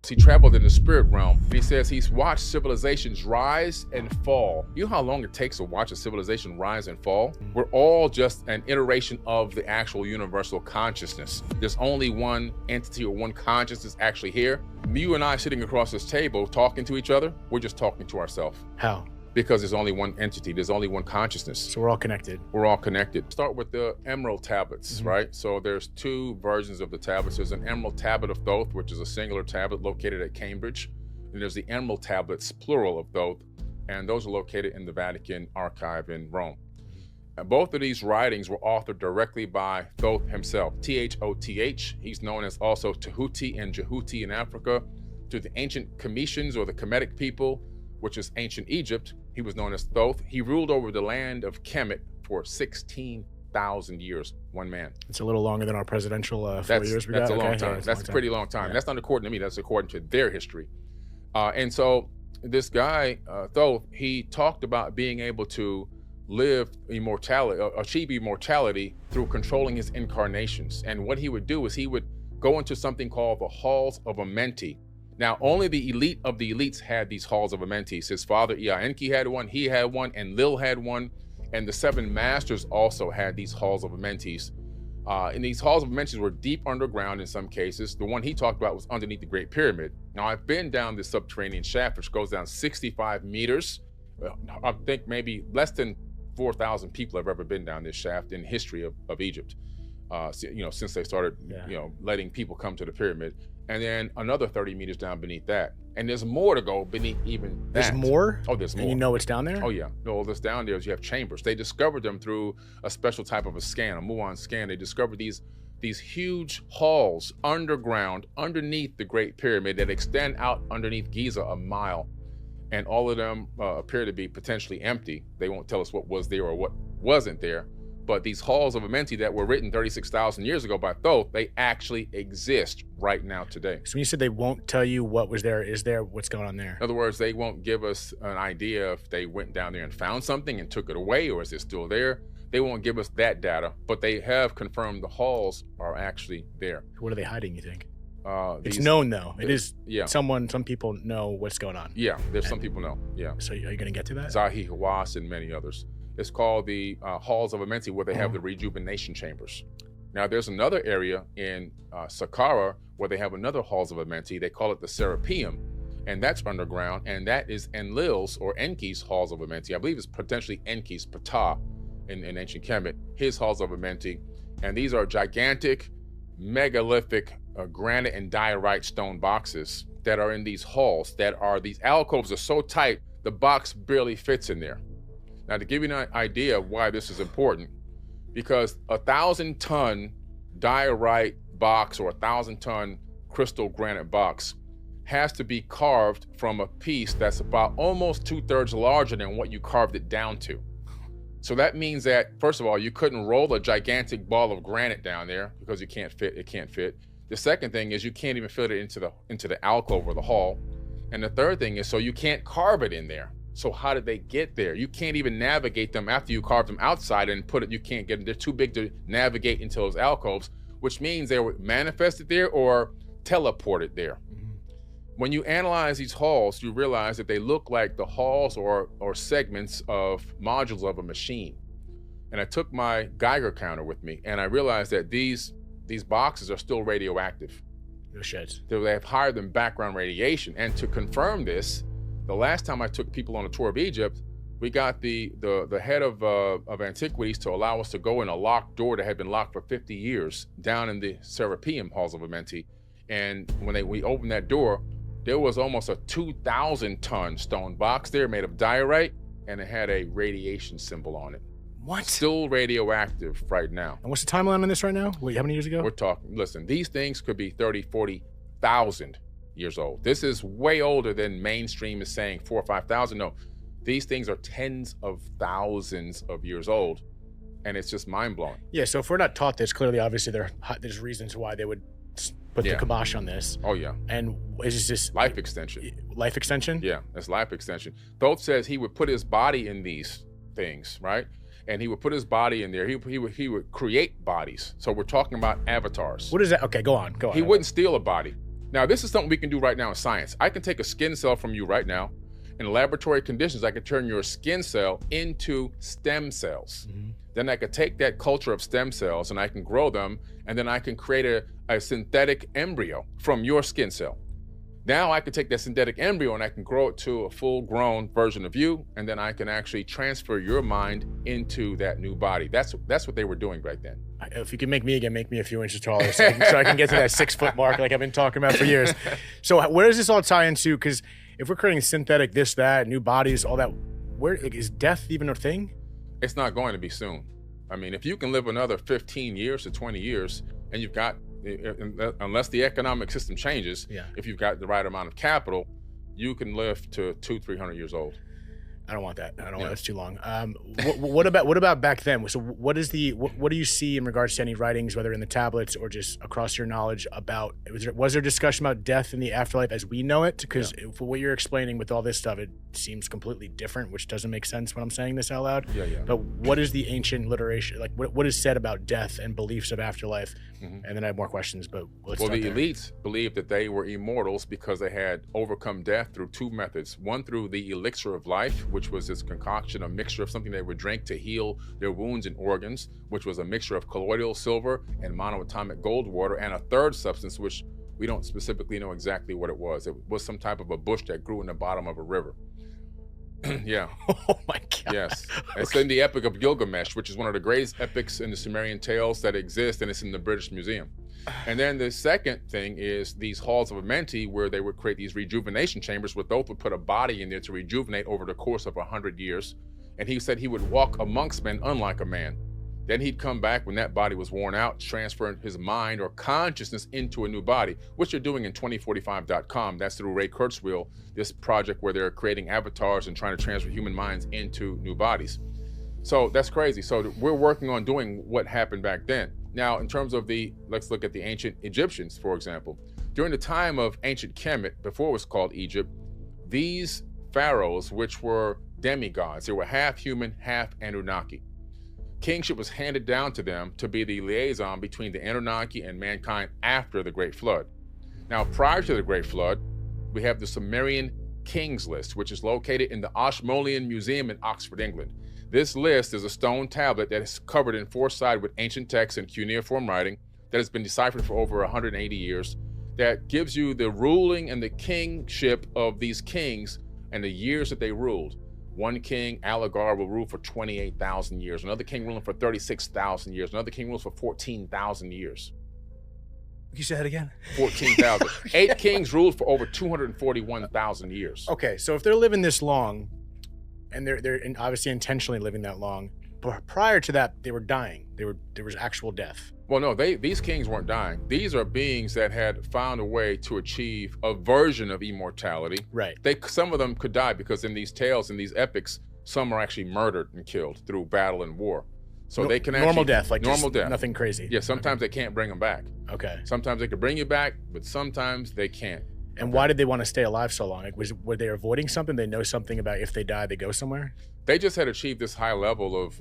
He traveled in the spirit realm. And he says he's watched civilizations rise and fall. You know how long it takes to watch a civilization rise and fall? We're all just an iteration of the actual universal consciousness. There's only one entity or one consciousness actually here. You and I sitting across this table talking to each other, we're just talking to ourselves. How? Because there's only one entity, there's only one consciousness. So we're all connected. We're all connected. Start with the emerald tablets, right? So there's two versions of the tablets. There's an emerald tablet of Thoth, which is a singular tablet located at Cambridge. And there's the emerald tablets, plural, of Thoth, and those are located in the Vatican archive in Rome. And both of these writings were authored directly by Thoth himself, Thoth. He's known as also Tahuti and Jehuti in Africa. To the ancient Cometians or the Kemetic people, which is ancient Egypt, he was known as Thoth. He ruled over the land of Kemet for 16,000 years, one man. It's a little longer than our presidential 4 years we got. That's a long time. Yeah, That's a pretty long time. Yeah. That's not according to me, that's according to their history. And so this guy, Thoth, he talked about being able to live immortality, achieve immortality through controlling his incarnations. And what he would do is he would go into something called the Halls of Amenti. Now, only the elite of the elites had these Halls of Amentis. His father, Ea Enki, had one, he had one, and Lil had one, and the seven masters also had these Halls of Amentis. And these Halls of Amentis were deep underground in some cases. The one he talked about was underneath the Great Pyramid. Now, I've been down this subterranean shaft, which goes down 65 meters. I think maybe less than 4,000 people have ever been down this shaft in history of Egypt. Since they started, letting people come to the pyramid. And then another 30 meters down beneath that. And there's more to go beneath even that. There's more? Oh, there's more. And you know what's down there? Oh, yeah. No, what's down there is you have chambers. They discovered them through a special type of a scan, a muon scan. They discovered these huge halls underground, underneath the Great Pyramid that extend out underneath Giza a mile. And all of them appear to be potentially empty. They won't tell us what was there or what wasn't there. But these Halls of Amenti that were written 36,000 years ago by Thoth, they actually exist right now today. So when you said they won't tell you what was there, is there what's going on there? In other words, they won't give us an idea if they went down there and found something and took it away, or is it still there? They won't give us that data, but they have confirmed the halls are actually there. What are they hiding, you think? It's known though. It is. Yeah. Some people know what's going on. Yeah, some people know. Yeah. So are you going to get to that? Zahi Hawass and many others. It's called the Halls of Amenti, where they have the rejuvenation chambers. Now, there's another area in Saqqara where they have another Halls of Amenti. They call it the Serapeum, and that's underground, and that is Enlil's or Enki's Halls of Amenti. I believe it's potentially Enki's Ptah in ancient Kemet, his Halls of Amenti. And these are gigantic, megalithic granite and diorite stone boxes that are in these halls these alcoves are so tight, the box barely fits in there. Now, to give you an idea of why this is important, because 1,000-ton diorite box or 1,000-ton crystal granite box has to be carved from a piece that's about almost 2/3 larger than what you carved it down to. So that means that, first of all, you couldn't roll a gigantic ball of granite down there because it can't fit. The second thing is you can't even fit it into the alcove or the hall. And the third thing is, so you can't carve it in there. So how did they get there? You can't even navigate them after you carve them outside and you can't get them. They're too big to navigate into those alcoves, which means they were manifested there or teleported there. When you analyze these halls, you realize that they look like the halls or segments of modules of a machine. And I took my Geiger counter with me, and I realized that these boxes are still radioactive. No shit. They have higher than background radiation. And to confirm this, the last time I took people on a tour of Egypt, we got the head of antiquities to allow us to go in a locked door that had been locked for 50 years down in the Serapeum Halls of Amenti. And when we opened that door, there was almost a 2,000-ton stone box there made of diorite, and it had a radiation symbol on it. What? Still radioactive right now. And what's the timeline on this right now? Wait, how many years ago? We're talking, listen, these things could be 30, 40,000 years old. This is way older than mainstream is saying 4,000 or 5,000. No, these things are tens of thousands of years old, and it's just mind-blowing. Yeah, so if we're not taught this, clearly, obviously, there's reasons why they would put the kibosh on this. Oh, yeah. And is this life extension? Life extension? Yeah, it's life extension. Thoth says he would put his body in these things, right? And he would put his body in there. He would create bodies. So we're talking about avatars. What is that? Okay, go on. He wouldn't steal a body. Now, this is something we can do right now in science. I can take a skin cell from you right now. In laboratory conditions, I can turn your skin cell into stem cells. Then I could take that culture of stem cells and I can grow them, and then I can create a synthetic embryo from your skin cell. Now I can take that synthetic embryo and I can grow it to a full-grown version of you, and then I can actually transfer your mind into that new body. That's what they were doing back then. If you can make me again, make me a few inches taller so I can get to that 6 foot mark like I've been talking about for years. So where does this all tie into? Because if we're creating synthetic this, that, new bodies, all that, where is death even a thing? It's not going to be soon. I mean, if you can live another 15 years to 20 years and you've got, unless the economic system changes, if you've got the right amount of capital, you can live to 200-300 years old. I don't want that. I don't want that's too long. What about back then? So what do you see in regards to any writings, whether in the tablets or just across your knowledge about, was there discussion about death in the afterlife as we know it? Because for what you're explaining with all this stuff, it seems completely different, which doesn't make sense when I'm saying this out loud. But what is the ancient literature, like what is said about death and beliefs of afterlife? And then I have more questions, but let's start there. Elites believed that they were immortals because they had overcome death through two methods. One, through the elixir of life, which was this concoction, a mixture of something they would drink to heal their wounds and organs, which was a mixture of colloidal silver and monoatomic gold water, and a third substance, which we don't specifically know exactly what it was. It was some type of a bush that grew in the bottom of a river. Oh my God. Yes. It's in the Epic of Gilgamesh, which is one of the greatest epics in the Sumerian tales that exist, and it's in the British Museum. And then the second thing is these halls of Amenti, where they would create these rejuvenation chambers where both would put a body in there to rejuvenate over the course of 100 years. And he said he would walk amongst men unlike a man. Then he'd come back when that body was worn out, transferring his mind or consciousness into a new body, which they're doing in 2045.com. That's through Ray Kurzweil, this project where they're creating avatars and trying to transfer human minds into new bodies. So that's crazy. So we're working on doing what happened back then. Now, in terms of let's look at the ancient Egyptians, for example. During the time of ancient Kemet, before it was called Egypt, these pharaohs, which were demigods, they were half human, half Anunnaki. Kingship was handed down to them to be the liaison between the Anunnaki and mankind after the Great Flood. Now, prior to the Great Flood, we have the Sumerian Kings list, which is located in the Ashmolean Museum in Oxford, England. This list is a stone tablet that is covered in 4-sided with ancient texts and cuneiform writing that has been deciphered for over 180 years, that gives you the ruling and the kingship of these kings and the years that they ruled. One king, Alagar, will rule for 28,000 years. Another king ruling for 36,000 years. Another king rules for 14,000 years. You said it again? 14,000. 8 kings ruled for over 241,000 years. Okay, so if they're living this long, and they're obviously intentionally living that long, but prior to that, they were dying. There was actual death. Well, no, these kings weren't dying. These are beings that had found a way to achieve a version of immortality. Right. Some of them could die because in these tales, in these epics, some are actually murdered and killed through battle and war. So they can normal death, like normal death, nothing crazy. Yeah, sometimes they can't bring them back. Okay. Sometimes they could bring you back, but sometimes they can't. And why did they want to stay alive so long? Like, were they avoiding something? They know something about if they die, they go somewhere? They just had achieved this high level of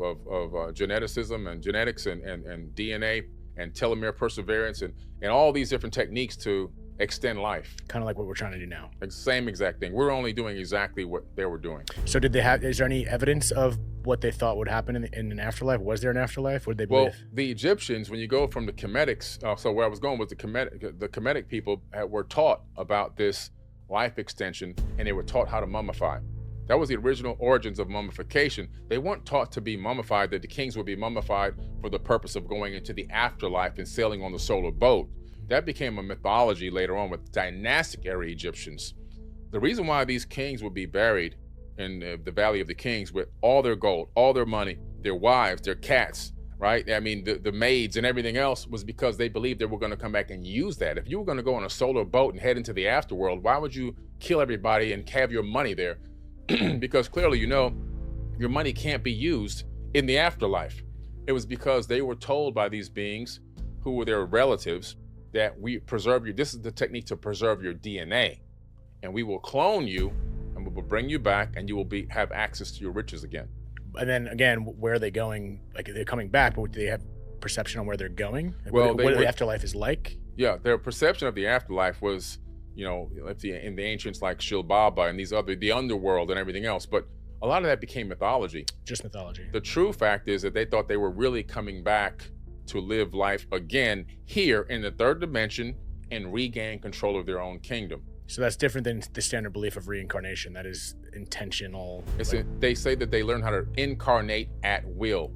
geneticism and genetics and DNA and telomere perseverance and all these different techniques to extend life. Kind of like what we're trying to do now. Same exact thing. We're only doing exactly what they were doing. So is there any evidence of what they thought would happen in an afterlife? Was there an afterlife? What did they believe? Well, the Egyptians, when you go from the Kemetics, so where I was going was the Kemetic people were taught about this life extension, and they were taught how to mummify. That was the original origins of mummification. They weren't taught to be mummified, that the kings would be mummified for the purpose of going into the afterlife and sailing on the solar boat. That became a mythology later on with dynastic era Egyptians. The reason why these kings would be buried in the Valley of the Kings with all their gold, all their money, their wives, their cats, right? I mean, the maids and everything else was because they believed they were going to come back and use that. If you were going to go on a solar boat and head into the afterworld, why would you kill everybody and have your money there? Because clearly, your money can't be used in the afterlife. It was because they were told by these beings who were their relatives that we preserve you. This is the technique to preserve your DNA, and we will clone you and we will bring you back and you will have access to your riches again. And then again, where are they going? Like, they're coming back, but do they have perception on where they're going? Like, well, what the afterlife is like? Yeah, their perception of the afterlife was, in the ancients like Shilbaba and the underworld and everything else. But a lot of that became mythology. Just mythology. The true fact is that they thought they were really coming back to live life again here in the third dimension and regain control of their own kingdom. So that's different than the standard belief of reincarnation. That is intentional. They say that they learn how to incarnate at will.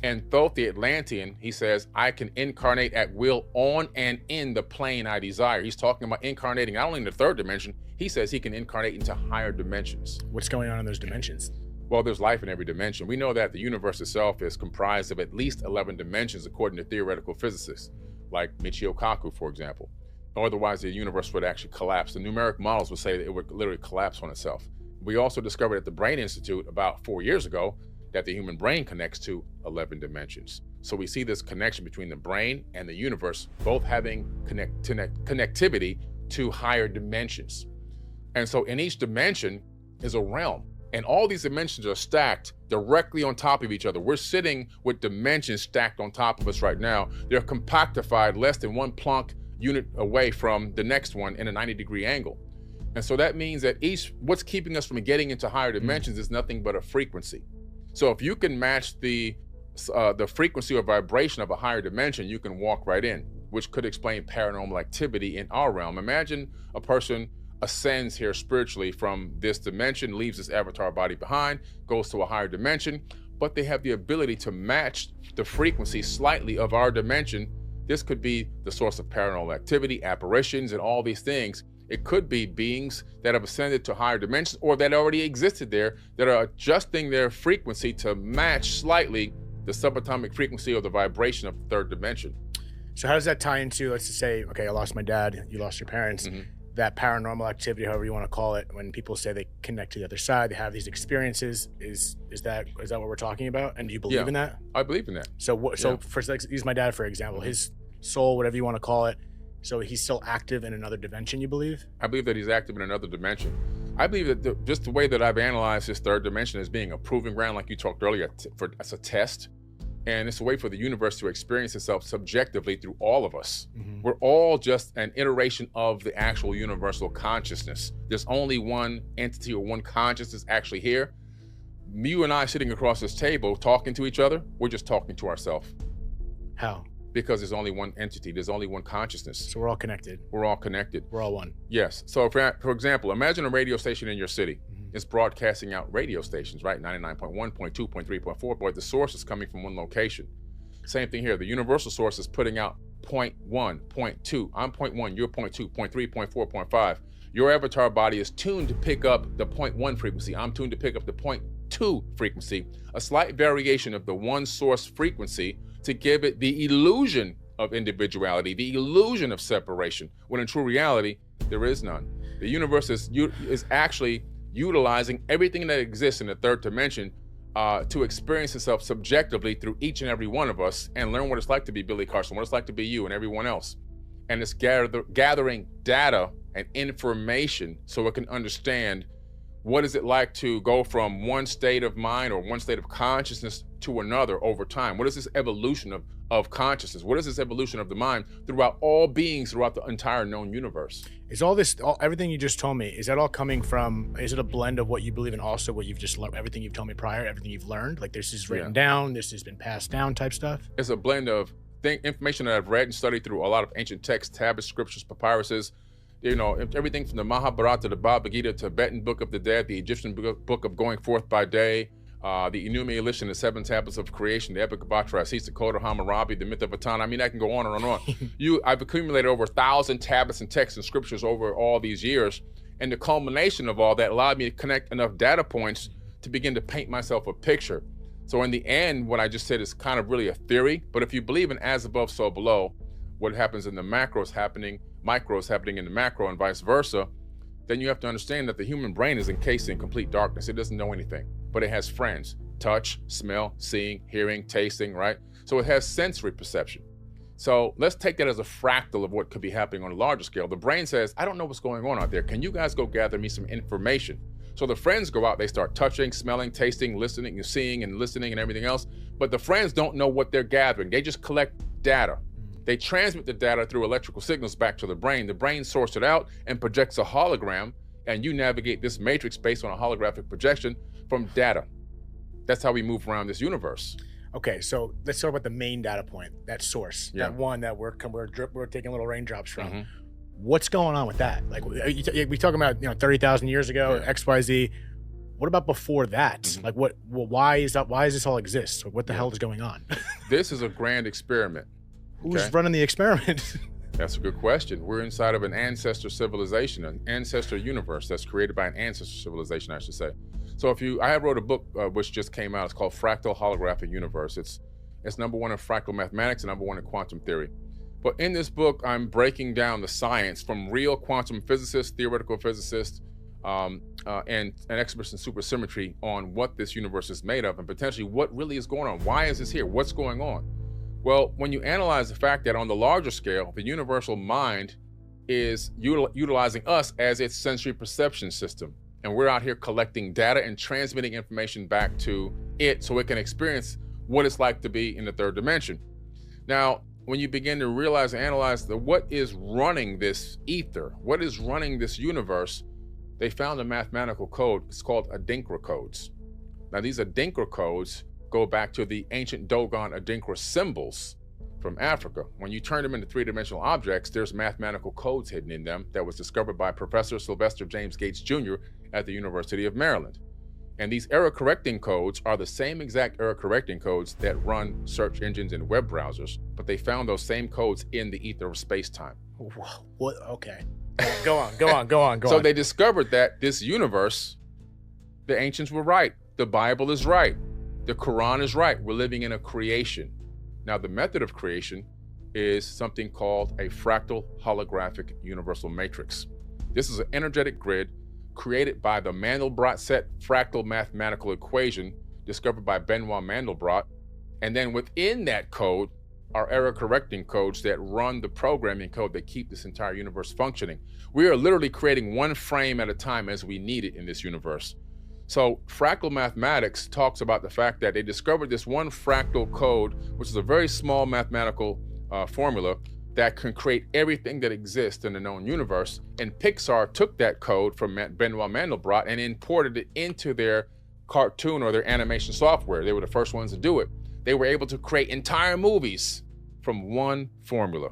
And Thoth the Atlantean, he says, I can incarnate at will on and in the plane I desire. He's talking about incarnating not only in the third dimension, he says he can incarnate into higher dimensions. What's going on in those dimensions? Well, there's life in every dimension. We know that the universe itself is comprised of at least 11 dimensions, according to theoretical physicists, like Michio Kaku, for example. Otherwise, the universe would actually collapse. The numeric models would say that it would literally collapse on itself. We also discovered at the Brain Institute about 4 years ago that the human brain connects to 11 dimensions. So we see this connection between the brain and the universe, both having connectivity to higher dimensions. And so in each dimension is a realm. And all these dimensions are stacked directly on top of each other. We're sitting with dimensions stacked on top of us right now. They're compactified less than one Planck unit away from the next one in a 90-degree angle. And so that means that what's keeping us from getting into higher dimensions is nothing but a frequency. So if you can match the frequency or vibration of a higher dimension, you can walk right in, which could explain paranormal activity in our realm. Imagine a person ascends here spiritually from this dimension, leaves this avatar body behind, goes to a higher dimension, but they have the ability to match the frequency slightly of our dimension. This could be the source of paranormal activity, apparitions, and all these things. It could be beings that have ascended to higher dimensions or that already existed there that are adjusting their frequency to match slightly the subatomic frequency or the vibration of the third dimension. So how does that tie into, let's just say, okay, I lost my dad, you lost your parents, that paranormal activity, however you want to call it, when people say they connect to the other side, they have these experiences, is that what we're talking about? And do you believe in that? I believe in that. So use my dad for example, his soul, whatever you want to call it, so he's still active in another dimension, you believe? I believe that he's active in another dimension. I believe that just the way that I've analyzed this third dimension as being a proving ground, like you talked earlier, as a test. And it's a way for the universe to experience itself subjectively through all of us. We're all just an iteration of the actual universal consciousness. There's only one entity or one consciousness actually here. You and I sitting across this table talking to each other, we're just talking to ourselves. How? Because there's only one entity, there's only one consciousness. So we're all connected. We're all connected. We're all one. Yes. So for example, imagine a radio station in your city. It's broadcasting out radio stations, right? 99.1, 0.2, 0.3, 0.4, but the source is coming from one location. Same thing here. The universal source is putting out 0.1, 0.2. I'm 0.1, you're 0.2, 0.3, 0.4, 0.5. Your avatar body is tuned to pick up the 0.1 frequency. I'm tuned to pick up the 0.2 frequency, a slight variation of the one source frequency to give it the illusion of individuality, the illusion of separation, when in true reality, there is none. The universe is actually utilizing everything that exists in the third dimension to experience itself subjectively through each and every one of us and learn what it's like to be Billy Carson, what it's like to be you and everyone else. And it's gathering data and information so it can understand what is it like to go from one state of mind or one state of consciousness to another over time. What is this evolution of consciousness? What is this evolution of the mind throughout all beings throughout the entire known universe? Is everything you just told me, is that all coming from, is it a blend of what you believe and also what you've just learned, everything you've told me prior, everything you've learned? Like this is written down, this has been passed down type stuff? It's a blend of information that I've read and studied through a lot of ancient texts, tablets, scriptures, papyruses, everything from the Mahabharata, the Bhagavad Gita, Tibetan Book of the Dead, the Egyptian Book of Going Forth by Day, the Enuma Elish and the Seven Tablets of Creation, the Epic of Atrahasis, the Code of Hammurabi, the Myth of Atan. I mean, I can go on and on. I've accumulated over 1,000 tablets and texts and scriptures over all these years. And the culmination of all that allowed me to connect enough data points to begin to paint myself a picture. So in the end, what I just said is kind of really a theory, but if you believe in as above, so below, what happens in the micro is happening in the macro and vice versa, then you have to understand that the human brain is encased in complete darkness. It doesn't know anything, but it has friends: touch, smell, seeing, hearing, tasting, right? So it has sensory perception. So let's take that as a fractal of what could be happening on a larger scale. The brain says, I don't know what's going on out there. Can you guys go gather me some information? So the friends go out, they start touching, smelling, tasting, listening, seeing and listening and everything else. But the friends don't know what they're gathering. They just collect data. They transmit the data through electrical signals back to the brain. The brain sorts it out and projects a hologram, and you navigate this matrix based on a holographic projection from data. That's how we move around this universe. Okay, so let's talk about the main data point, that source, that one that we're taking little raindrops from. Mm-hmm. What's going on with that? Like, we talking about 30,000 years ago, XYZ. What about before that? Mm-hmm. Like, why is that? Why does this all exist? What the hell is going on? This is a grand experiment. Who's running the experiment? That's a good question. We're inside of an ancestor civilization, an ancestor universe that's created by an ancestor civilization, I should say. So I wrote a book which just came out. It's called Fractal Holographic Universe. It's #1 in fractal mathematics and #1 in quantum theory. But in this book, I'm breaking down the science from real quantum physicists, theoretical physicists, and experts in supersymmetry on what this universe is made of and potentially what really is going on. Why is this here? What's going on? Well, when you analyze the fact that on the larger scale, the universal mind is utilizing us as its sensory perception system. And we're out here collecting data and transmitting information back to it so it can experience what it's like to be in the third dimension. Now, when you begin to realize and analyze what is running this ether, what is running this universe, they found a mathematical code. It's called Adinkra codes. Now, these Adinkra codes go back to the ancient Dogon Adinkra symbols from Africa. When you turn them into three-dimensional objects, there's mathematical codes hidden in them that was discovered by Professor Sylvester James Gates Jr. at the University of Maryland. And these error-correcting codes are the same exact error-correcting codes that run search engines and web browsers, but they found those same codes in the ether of space-time. What? Okay. Go on. So they discovered that this universe, the ancients were right. The Bible is right. The Quran is right. We're living in a creation. Now, the method of creation is something called a fractal holographic universal matrix. This is an energetic grid created by the Mandelbrot set fractal mathematical equation discovered by Benoit Mandelbrot. And then within that code are error correcting codes that run the programming code that keep this entire universe functioning. We are literally creating one frame at a time as we need it in this universe. So fractal mathematics talks about the fact that they discovered this one fractal code, which is a very small mathematical formula that can create everything that exists in the known universe. And Pixar took that code from Benoit Mandelbrot and imported it into their cartoon or their animation software. They were the first ones to do it. They were able to create entire movies from one formula.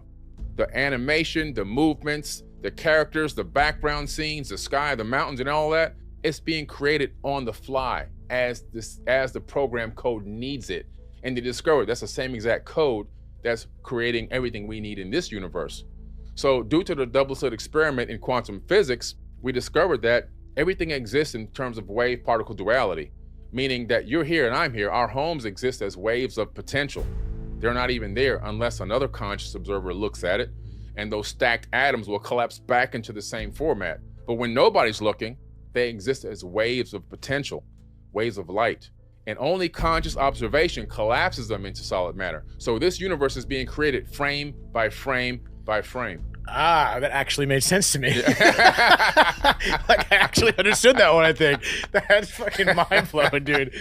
The animation, the movements, the characters, the background scenes, the sky, the mountains, and all that, it's being created on the fly as the program code needs it. And they discovered that's the same exact code that's creating everything we need in this universe. So due to the double slit experiment in quantum physics, we discovered that everything exists in terms of wave-particle duality, meaning that you're here and I'm here. Our homes exist as waves of potential. They're not even there unless another conscious observer looks at it, and those stacked atoms will collapse back into the same format. But when nobody's looking, they exist as waves of potential, waves of light. And only conscious observation collapses them into solid matter. So this universe is being created frame by frame by frame. Ah, that actually made sense to me. Yeah. Like, I actually understood that one, I think. That's fucking mind-blowing, dude.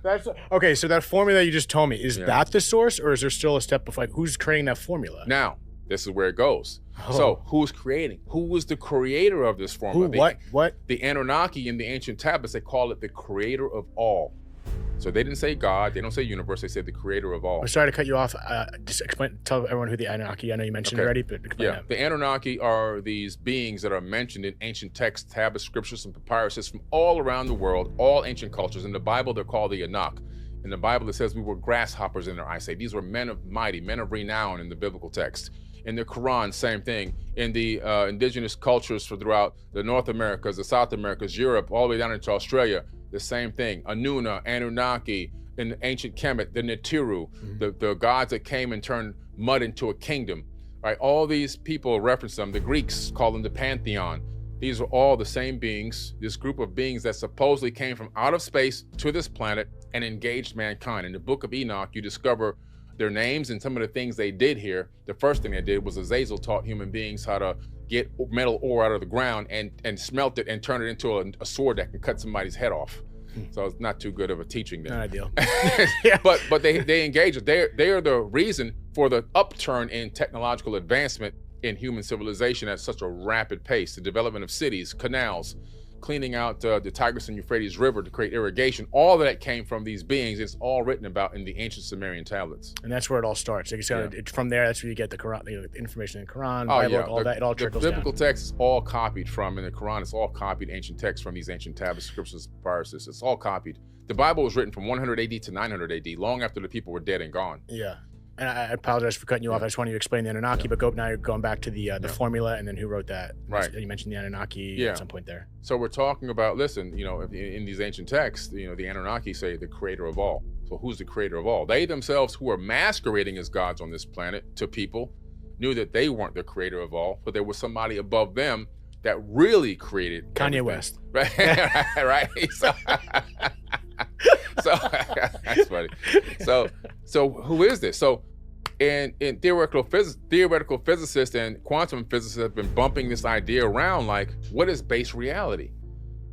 That's okay, so that formula you just told me, is that the source, or is there still a step of, like, who's creating that formula? Now, this is where it goes. Oh. So, who's creating? Who was the creator of this formula? Who? What? The Anunnaki in the ancient tablets, they call it the creator of all. So they didn't say God, they don't say universe, they said the creator of all. I'm sorry to cut you off. Just tell everyone who the Anunnaki, I know you mentioned already, but explain that. The Anunnaki are these beings that are mentioned in ancient texts, tablets, scriptures, and papyruses from all around the world, all ancient cultures. In the Bible, they're called the Anak. In the Bible, it says we were grasshoppers in their eyesight. These were men of mighty, men of renown in the biblical text. In the Quran, same thing. In the indigenous cultures throughout the North Americas, the South Americas, Europe, all the way down into Australia, the same thing. Anuna, Anunnaki, in the ancient Kemet, the Netiru, the gods that came and turned mud into a kingdom. Right? All these people reference them. The Greeks call them the Pantheon. These are all the same beings, this group of beings that supposedly came from out of space to this planet and engaged mankind. In the book of Enoch, you discover their names and some of the things they did here. The first thing they did was Azazel taught human beings how to get metal ore out of the ground and smelt it and turn it into a sword that can cut somebody's head off. So it's not too good of a teaching then. Not ideal. But they engage it. They are the reason for the upturn in technological advancement in human civilization at such a rapid pace. The development of cities, canals, cleaning out the Tigris and Euphrates River to create irrigation. All of that came from these beings. It's all written about in the ancient Sumerian tablets. And that's where it all starts. From there, that's where you get the Quran, the information in the Quran, Bible, all that. It all trickles down. The biblical text is all copied from, in the Quran, it's all copied ancient texts from these ancient tablets, scriptures, papyruses. It's all copied. The Bible was written from 100 AD to 900 AD, long after the people were dead and gone. Yeah. And I apologize for cutting you off. I just wanted you to explain the Anunnaki, but now you're going back to the formula and then who wrote that. Right. You mentioned the Anunnaki at some point there. So we're talking about, listen, in these ancient texts, the Anunnaki say the creator of all. So who's the creator of all? They themselves, who are masquerading as gods on this planet to people, knew that they weren't the creator of all, but there was somebody above them that really created Kanye everything. West. Right? Right? So that's funny. So who is this? So in theoretical physicists and quantum physicists have been bumping this idea around, like, what is base reality?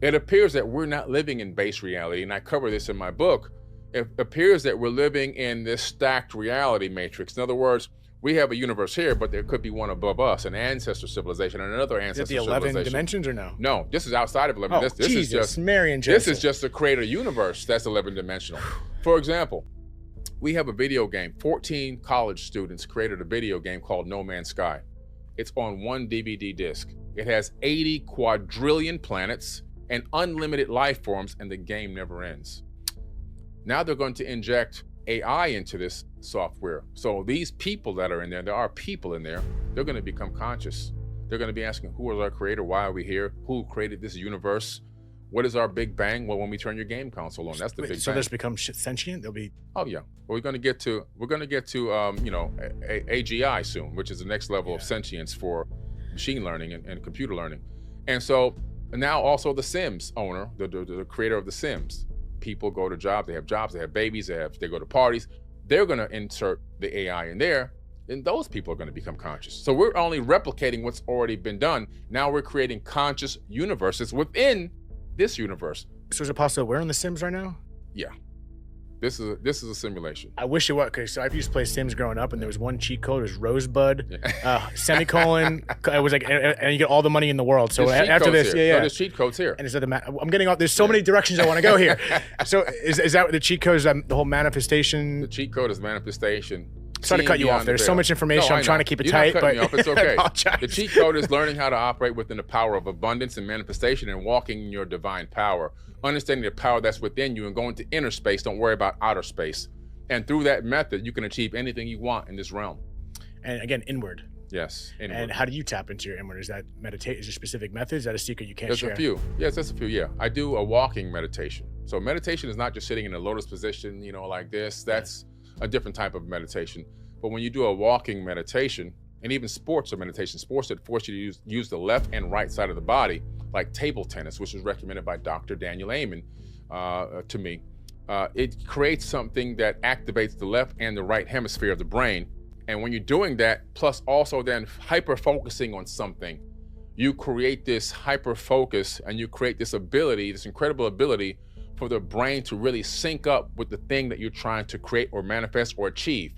It appears that we're not living in base reality, and I cover this in my book. It appears that we're living in this stacked reality matrix. In other words, we have a universe here, but there could be one above us, an ancestor civilization, and another ancestor civilization. Is it the 11 dimensions or no? No, this is outside of 11. Oh, this Jesus, is just Mary and Joseph. This is just the creator universe that's 11 dimensional. For example, we have a video game. 14 college students created a video game called No Man's Sky. It's on one DVD disc. It has 80 quadrillion planets and unlimited life forms, and the game never ends. Now they're going to inject AI into this software. So these people that are in there are people in there, they're going to become conscious. They're going to be asking, who is our creator? Why are we here? Who created this universe? What is our big bang? Well, when we turn your game console on, that's the big bang. So this becomes sentient? They'll be... Oh yeah. Well, we're going to get to AGI soon, which is the next level of sentience for machine learning and computer learning. And so now also the Sims owner, the creator of the Sims. People go to jobs, they have babies, they go to parties. They're going to insert the AI in there, and those people are going to become conscious. So we're only replicating what's already been done. Now we're creating conscious universes within this universe. So is it possible we're in the Sims right now? Yeah. This is a simulation. I wish it was, because I used to play Sims growing up, and there was one cheat code. It was Rosebud, semicolon. It was like, and you get all the money in the world. So after this, there's cheat codes here. And I'm getting all. There's so many directions I want to go here. So is that what the cheat code is? The whole manifestation. The cheat code is manifestation. Sorry to cut you off. There's so much information. I'm trying to keep it tight, but it's okay. The cheat code is learning how to operate within the power of abundance and manifestation and walking in your divine power. Understanding the power that's within you and going to inner space. Don't worry about outer space. And through that method, you can achieve anything you want in this realm. And again, inward. Yes, inward. And how do you tap into your inward? Is that meditate? Is there specific methods? Is that a secret you can't share? There's a few. Yes, there's a few. Yeah, I do a walking meditation. So meditation is not just sitting in a lotus position, like this. That's a different type of meditation. But when you do a walking meditation, and even sports are meditation, sports that force you to use the left and right side of the body, like table tennis, which is recommended by Dr. Daniel Amen to me, it creates something that activates the left and the right hemisphere of the brain. And when you're doing that, plus also then hyper-focusing on something, you create this hyper-focus and you create this ability, this incredible ability for the brain to really sync up with the thing that you're trying to create or manifest or achieve.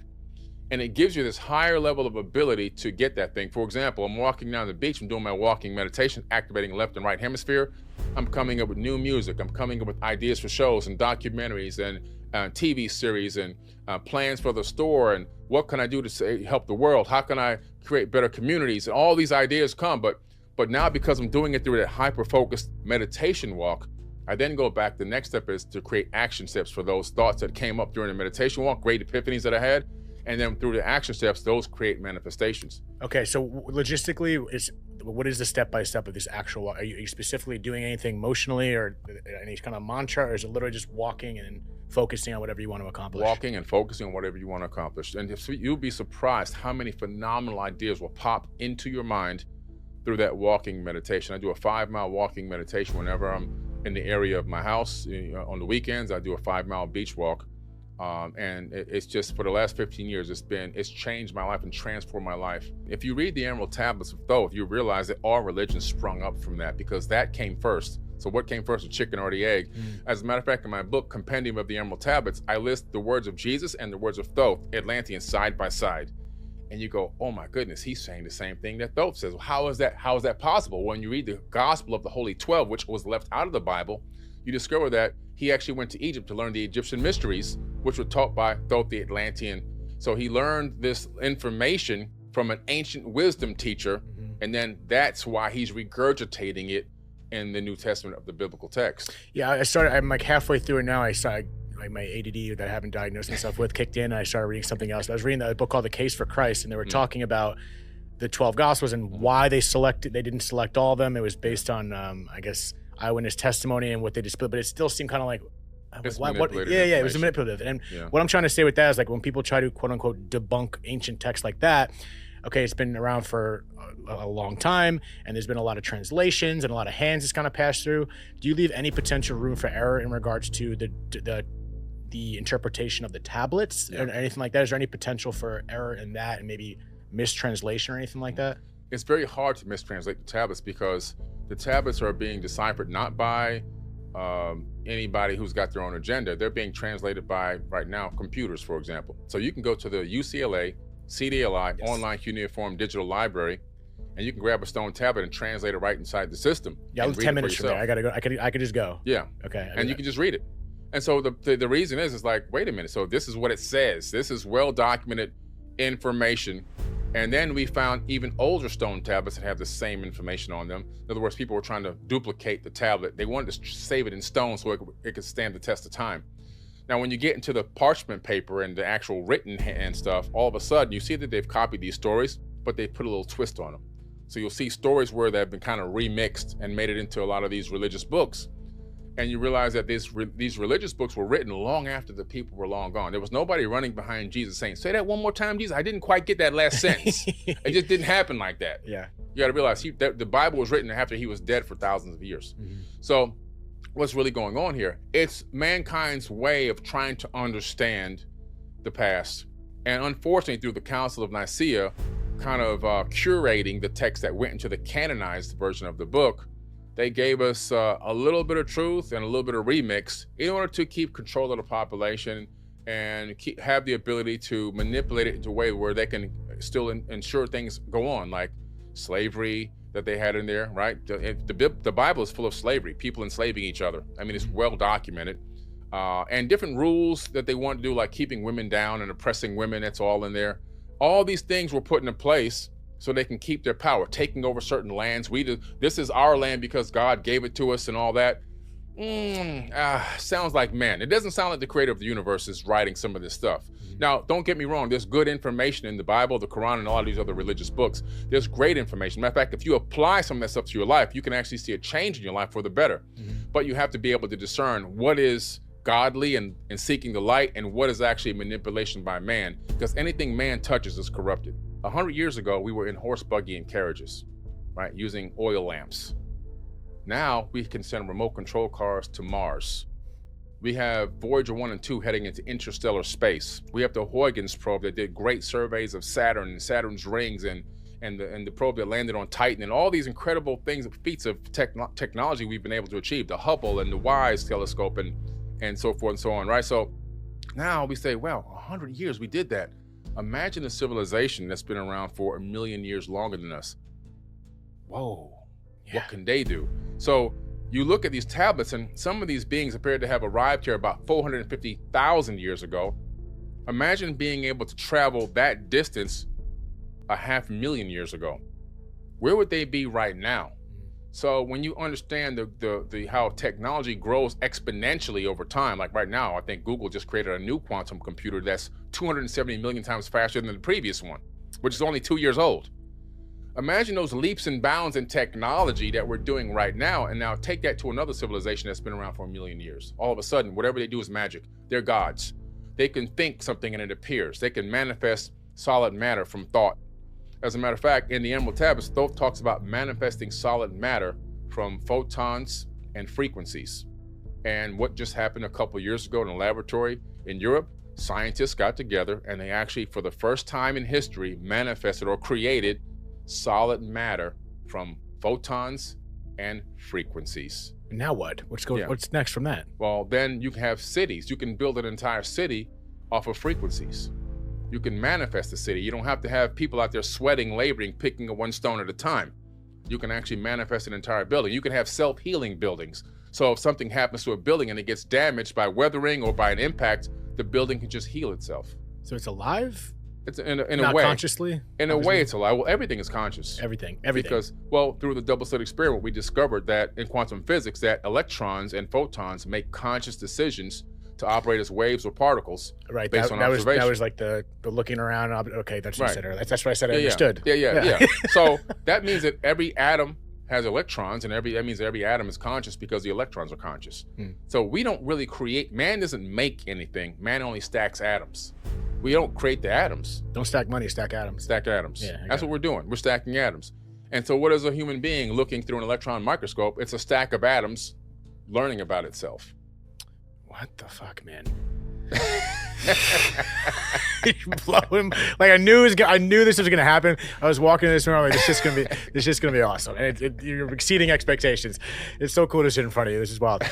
And it gives you this higher level of ability to get that thing. For example, I'm walking down the beach, I'm doing my walking meditation, activating left and right hemisphere. I'm coming up with new music. I'm coming up with ideas for shows and documentaries and TV series and plans for the store and what can I do to help the world? How can I create better communities? And all these ideas come, but now because I'm doing it through that hyper-focused meditation walk, I then go back. The next step is to create action steps for those thoughts that came up during the meditation walk, great epiphanies that I had. And then through the action steps, those create manifestations. Okay, so logistically, what is the step-by-step of this actual walk? Are you specifically doing anything emotionally or any kind of mantra, or is it literally just walking and focusing on whatever you want to accomplish? Walking and focusing on whatever you want to accomplish. And you'll be surprised how many phenomenal ideas will pop into your mind through that walking meditation. I do a 5-mile walking meditation whenever I'm in the area of my house. On the weekends, I do a 5-mile beach walk. And it's just, for the last 15 years, it's changed my life and transformed my life. If you read the Emerald Tablets of Thoth, you realize that all religions sprung up from that, because that came first. So what came first, the chicken or the egg? As a matter of fact, in my book, Compendium of the Emerald Tablets, I list the words of Jesus and the words of Thoth, Atlantean, side by side. And you go, oh my goodness, he's saying the same thing that Thoth says. Well, how is that possible? When you read the Gospel of the Holy 12, which was left out of the Bible, you discover that he actually went to Egypt to learn the Egyptian mysteries, which were taught by Thoth the Atlantean. So he learned this information from an ancient wisdom teacher, and then that's why he's regurgitating it in the New Testament of the biblical text. Yeah, I'm like halfway through it now. I started, like, my ADD that I haven't diagnosed myself with kicked in, and I started reading something else. I was reading a book called The Case for Christ, and they were talking about the 12 Gospels and why they didn't select all of them. It was based on, I guess, eyewitness testimony and what they displayed, but it still seemed kind of like, it was manipulative. And what I'm trying to say with that is, like, when people try to quote unquote debunk ancient texts like that, okay, it's been around for a long time, and there's been a lot of translations and a lot of hands it's kind of passed through. Do you leave any potential room for error in regards to the interpretation of the tablets or anything like that? Is there any potential for error in that and maybe mistranslation or anything like that? It's very hard to mistranslate the tablets because the tablets are being deciphered not by anybody who's got their own agenda. They're being translated by, right now, computers, for example. So you can go to the UCLA CDLI Online Cuneiform Digital Library, and you can grab a stone tablet and translate it right inside the system. Yeah, I was 10 minutes from there. I gotta go. I could just go. Yeah. Okay. And you can just read it. And so the reason is like, wait a minute. So this is what it says. This is well documented information. And then we found even older stone tablets that have the same information on them. In other words, people were trying to duplicate the tablet. They wanted to save it in stone so it could stand the test of time. Now, when you get into the parchment paper and the actual written and stuff, all of a sudden you see that they've copied these stories, but they put a little twist on them. So you'll see stories where they've been kind of remixed and made it into a lot of these religious books. And you realize that these religious books were written long after the people were long gone. There was nobody running behind Jesus saying, say that one more time, Jesus. I didn't quite get that last sentence. It just didn't happen like that. Yeah. You got to realize that the Bible was written after he was dead for thousands of years. So what's really going on here? It's mankind's way of trying to understand the past. And unfortunately, through the Council of Nicaea, kind of curating the text that went into the canonized version of the book, they gave us a little bit of truth and a little bit of remix in order to keep control of the population and have the ability to manipulate it into a way where they can still ensure things go on, like slavery that they had in there, right? The Bible is full of slavery, people enslaving each other. I mean, it's well documented. And different rules that they want to do, like keeping women down and oppressing women, that's all in there. All these things were put into place so they can keep their power, taking over certain lands. This is our land because God gave it to us and all that. Sounds like man. It doesn't sound like the creator of the universe is writing some of this stuff. Now, don't get me wrong. There's good information in the Bible, the Quran, and all of these other religious books. There's great information. Matter of fact, if you apply some of that stuff to your life, you can actually see a change in your life for the better. But you have to be able to discern what is godly and seeking the light and what is actually manipulation by man, because anything man touches is corrupted. 100 years ago, we were in horse, buggy, and carriages, right, using oil lamps. Now we can send remote control cars to Mars. We have Voyager 1 and 2 heading into interstellar space. We have the Huygens probe that did great surveys of Saturn and Saturn's rings, and the probe that landed on Titan, and all these incredible things, feats of technology we've been able to achieve, the Hubble and the WISE telescope and so forth and so on, right? So now we say, well, 100 years we did that. Imagine a civilization that's been around for 1 million years longer than us. Whoa, what can they do? So you look at these tablets, and some of these beings appear to have arrived here about 450,000 years ago. Imagine being able to travel that distance 500,000 years ago. Where would they be right now? So when you understand the how technology grows exponentially over time, like right now, I think Google just created a new quantum computer that's 270 million times faster than the previous one, which is only 2 years old. Imagine those leaps and bounds in technology that we're doing right now, and now take that to another civilization that's been around for 1 million years. All of a sudden, whatever they do is magic. They're gods. They can think something and it appears. They can manifest solid matter from thought. As a matter of fact, in the Emerald Tablets, Thoth talks about manifesting solid matter from photons and frequencies. And what just happened a couple of years ago in a laboratory in Europe, scientists got together and they actually, for the first time in history, manifested or created solid matter from photons and frequencies. Now what? What's next from that? Well, then you can have cities. You can build an entire city off of frequencies. You can manifest a city. You don't have to have people out there sweating, laboring, picking up one stone at a time. You can actually manifest an entire building. You can have self-healing buildings. So if something happens to a building and it gets damaged by weathering or by an impact, the building can just heal itself. So it's alive? It's in a Not way. consciously? In a way, it's alive. Well, everything is conscious. Everything. Because, well, through the double-slit experiment, we discovered that in quantum physics, that electrons and photons make conscious decisions to operate as waves or particles based on observation. That was like the looking around. Okay, that's what you said earlier. That's what I said. I Yeah. understood. Yeah. So that means that every atom has electrons, and that means every atom is conscious because the electrons are conscious. So we don't really create. Man doesn't make anything. Man only stacks atoms. We don't create the atoms. Don't stack money, stack atoms. Stack atoms. Yeah, that's what we're doing. We're stacking atoms. And so what is a human being looking through an electron microscope? It's a stack of atoms learning about itself. What the fuck, man? You're blowing. Like I knew this was gonna happen. I was walking in this room. I'm like, this is just gonna be awesome. And you're exceeding expectations. It's so cool to sit in front of you. This is wild.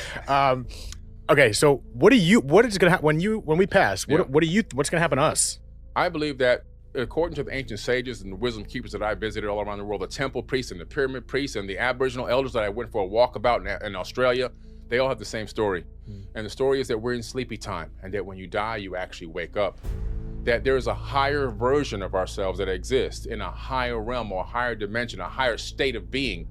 Okay, so what is gonna happen when we pass? What's gonna happen to us? I believe that according to the ancient sages and the wisdom keepers that I visited all around the world, the temple priests and the pyramid priests and the Aboriginal elders that I went for a walkabout in Australia, they all have the same story. And the story is that we're in sleepy time, and that when you die, you actually wake up. That there is a higher version of ourselves that exists in a higher realm or a higher dimension, a higher state of being.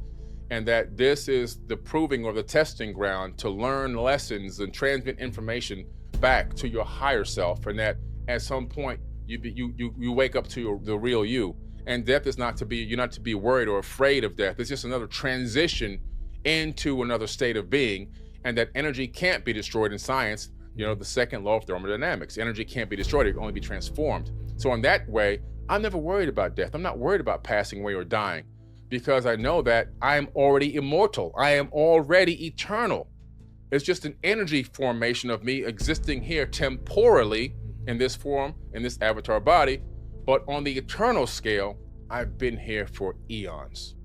And that this is the proving or the testing ground to learn lessons and transmit information back to your higher self. And that at some point, you wake up to the real you. And death is you're not to be worried or afraid of death. It's just another transition into another state of being. And that energy can't be destroyed in science. You know, the second law of thermodynamics. Energy can't be destroyed, it can only be transformed. So in that way, I'm never worried about death. I'm not worried about passing away or dying, because I know that I am already immortal. I am already eternal. It's just an energy formation of me existing here temporally in this form, in this avatar body. But on the eternal scale, I've been here for eons.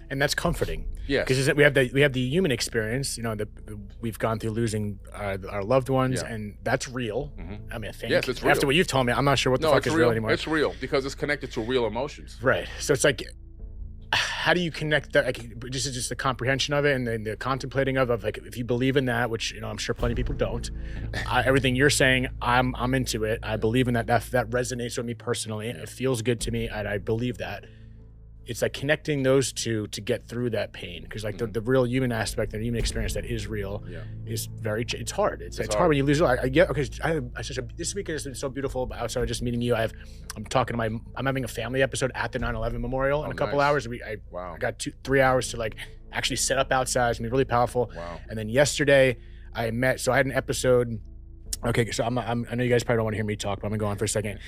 And that's comforting. Yes. Because we have the human experience, you know, we've gone through losing our loved ones, and that's real. I mean, I think yes, it's real. After what you've told me, I'm not sure what the fuck is real anymore. It's real because it's connected to real emotions. Right. So it's like, how do you connect that? Like, just the comprehension of it and the contemplating of like, if you believe in that, which, you know, I'm sure plenty of people don't. Everything you're saying, I'm into it. I believe in that. That resonates with me personally. It feels good to me, and I believe that. It's like connecting those two to get through that pain, because like the real human aspect, the human experience that is real, is it's hard. It's hard when you lose it. I get, okay. This week has been so beautiful. Outside of just meeting you, I'm having a family episode at the 9/11 memorial in a couple hours. I got 3 hours to like actually set up outside. It's gonna be really powerful. Wow. And then yesterday I had an episode. Okay, so I know you guys probably don't want to hear me talk, but I'm gonna go on for a second.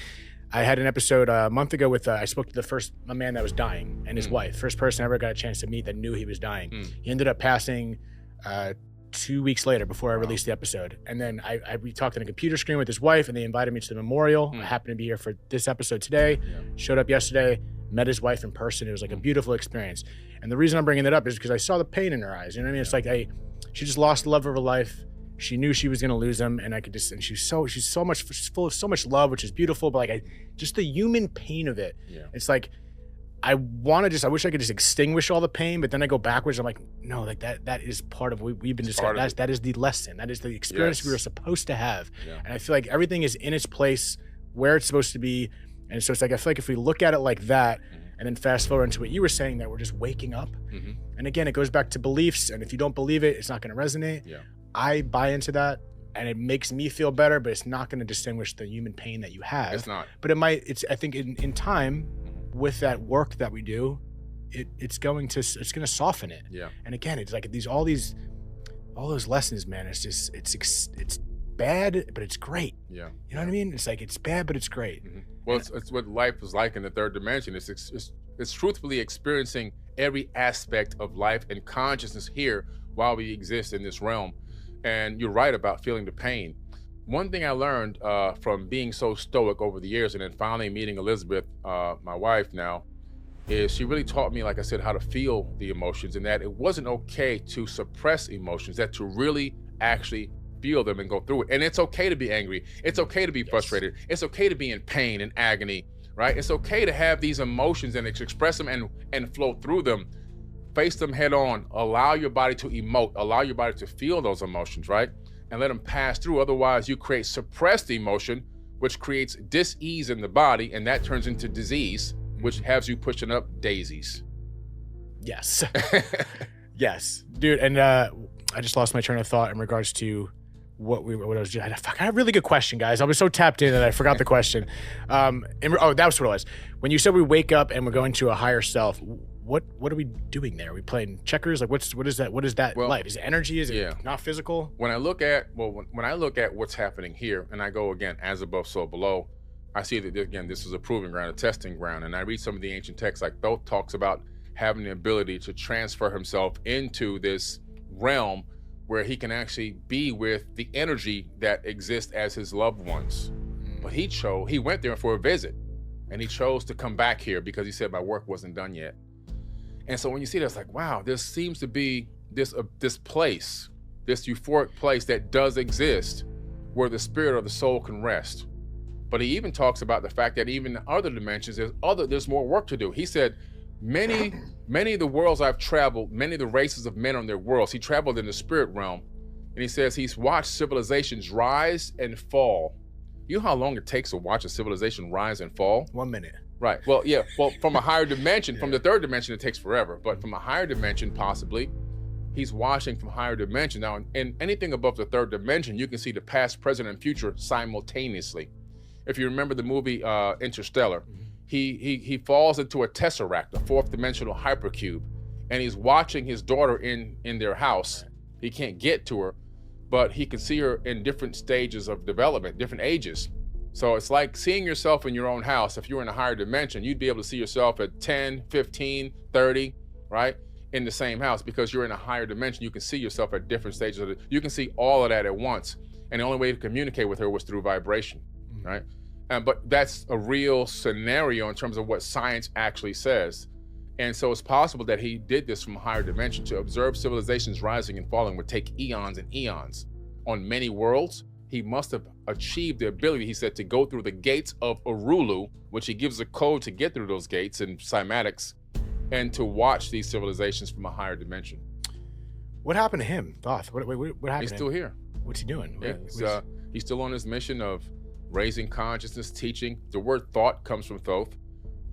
I had an episode a month ago with, I spoke to a man that was dying and his wife. First person I ever got a chance to meet that knew he was dying. He ended up passing 2 weeks later before I released the episode. And then we talked on a computer screen with his wife, and they invited me to the memorial. I happened to be here for this episode today. Showed up yesterday, met his wife in person. It was like a beautiful experience. And the reason I'm bringing it up is because I saw the pain in her eyes. You know what I mean? It's like she just lost the love of her life. She knew she was going to lose him, and she's full of so much love, which is beautiful. But like, just the human pain of it. It's like, I wish I could just extinguish all the pain, but then I go backwards. I'm like, no, like that is part of what we've been discussing. That is the lesson. That is the experience we were supposed to have. And I feel like everything is in its place where it's supposed to be. And so it's like, I feel like if we look at it like that, and then fast forward into what you were saying, that we're just waking up. And again, it goes back to beliefs. And if you don't believe it, it's not going to resonate. I buy into that, and it makes me feel better, but it's not going to distinguish the human pain that you have. It's not. But it might. I think in time, with that work that we do, it's going to soften it. And again, it's like all those lessons, man. It's bad, but it's great. You know what I mean? It's like, it's bad, but it's great. Well, it's what life is like in the third dimension. It's truthfully experiencing every aspect of life and consciousness here while we exist in this realm. And you're right about feeling the pain. One thing I learned from being so stoic over the years, and then finally meeting Elizabeth, my wife now, is she really taught me, like I said, how to feel the emotions, and that it wasn't okay to suppress emotions, that to really actually feel them and go through it. And it's okay to be angry. It's okay to be frustrated. It's okay to be in pain and agony, right? It's okay to have these emotions and express them and flow through them. Face them head on. Allow your body to emote. Allow your body to feel those emotions, right? And let them pass through. Otherwise, you create suppressed emotion, which creates dis-ease in the body, and that turns into disease, which has you pushing up daisies. Yes. Yes, dude. And I just lost my train of thought in regards to what I was doing. Fuck, I had a really good question, guys. I was so tapped in that I forgot the question. That was what it was. When you said we wake up and we're going to a higher self, what are we doing there? Are we playing checkers? Like, what is that? What is that life? Is it energy? Is it not physical? When I look at what's happening here, and I go again, as above, so below, I see that again, this is a proving ground, a testing ground. And I read some of the ancient texts, like Thoth talks about having the ability to transfer himself into this realm where he can actually be with the energy that exists as his loved ones. But he went there for a visit, and he chose to come back here because he said my work wasn't done yet. And so when you see that, it's like, wow, there seems to be this place, this euphoric place that does exist where the spirit or the soul can rest. But he even talks about the fact that even in other dimensions, there's more work to do. He said, many of the worlds I've traveled, many of the races of men on their worlds, he traveled in the spirit realm, and he says he's watched civilizations rise and fall. You know how long it takes to watch a civilization rise and fall? 1 minute. Right. Well, yeah. Well, from a higher dimension, from the third dimension, it takes forever. But from a higher dimension, possibly, he's watching from higher dimension. Now, in anything above the third dimension, you can see the past, present, and future simultaneously. If you remember the movie Interstellar, he falls into a tesseract, a fourth dimensional hypercube, and he's watching his daughter in their house. He can't get to her, but he can see her in different stages of development, different ages. So it's like seeing yourself in your own house. If you were in a higher dimension, you'd be able to see yourself at 10, 15, 30, right? In the same house, because you're in a higher dimension. You can see yourself at different stages of it. You can see all of that at once. And the only way to communicate with her was through vibration, right? But that's a real scenario in terms of what science actually says. And so it's possible that he did this from a higher dimension. To observe civilizations rising and falling would take eons and eons. On many worlds, he must have achieved the ability, he said, to go through the gates of Urulu, which he gives a code to get through those gates in cymatics, and to watch these civilizations from a higher dimension. What happened to him, Thoth? What happened? He's still here. What's he doing? Yeah, he's still on his mission of raising consciousness, teaching. The word thought comes from Thoth.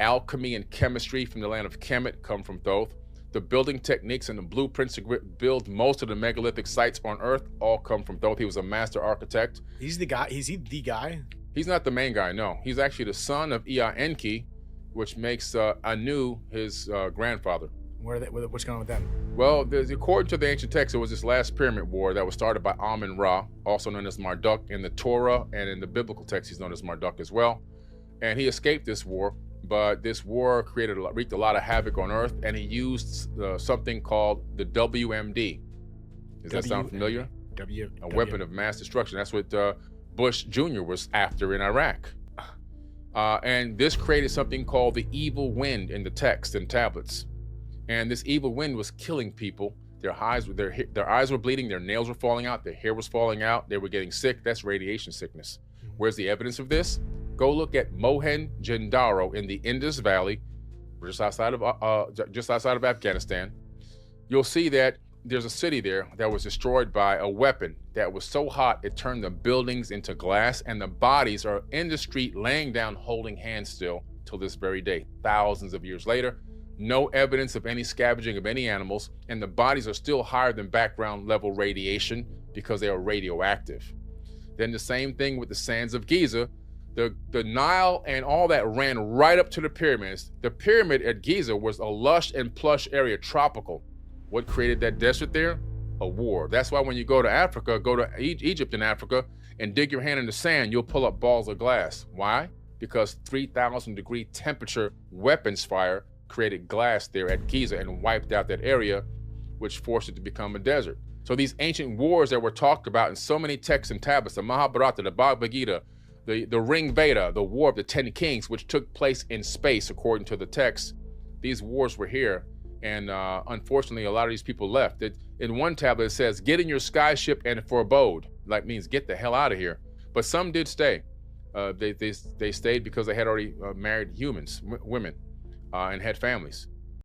Alchemy and chemistry from the land of Kemet come from Thoth. The building techniques and the blueprints to build most of the megalithic sites on Earth all come from Thoth. He was a master architect. He's the guy. Is he the guy? He's not the main guy, no. He's actually the son of Ea Enki, which makes Anu his grandfather. What's going on with them? Well, according to the ancient text, it was this last pyramid war that was started by Amun-Ra, also known as Marduk. In the Torah and in the biblical text, he's known as Marduk as well. And he escaped this war, but this war wreaked a lot of havoc on Earth, and he used something called the WMD. Does that sound familiar? A weapon of mass destruction. That's what Bush Jr. was after in Iraq. And this created something called the evil wind in the text and tablets. And this evil wind was killing people. Their eyes were bleeding, their nails were falling out, their hair was falling out, they were getting sick. That's radiation sickness. Where's the evidence of this? Go look at Mohenjo-Daro in the Indus Valley, just outside of Afghanistan. You'll see that there's a city there that was destroyed by a weapon that was so hot it turned the buildings into glass, and the bodies are in the street laying down holding hands still till this very day, thousands of years later. No evidence of any scavenging of any animals, and the bodies are still higher than background level radiation because they are radioactive. Then the same thing with the sands of Giza. The Nile and all that ran right up to the pyramids. The pyramid at Giza was a lush and plush area, tropical. What created that desert there? A war. That's why when you go to Africa, go to Egypt in Africa, and dig your hand in the sand, you'll pull up balls of glass. Why? Because 3,000 degree temperature weapons fire created glass there at Giza and wiped out that area, which forced it to become a desert. So these ancient wars that were talked about in so many texts and tablets, the Mahabharata, the Bhagavad Gita, the Ring Veda, the War of the 10 Kings, which took place in space according to the text, these wars were here, and unfortunately, a lot of these people left. In one tablet, it says, "Get in your sky ship and forebode," like means get the hell out of here. But some did stay. They stayed because they had already married women, and had families.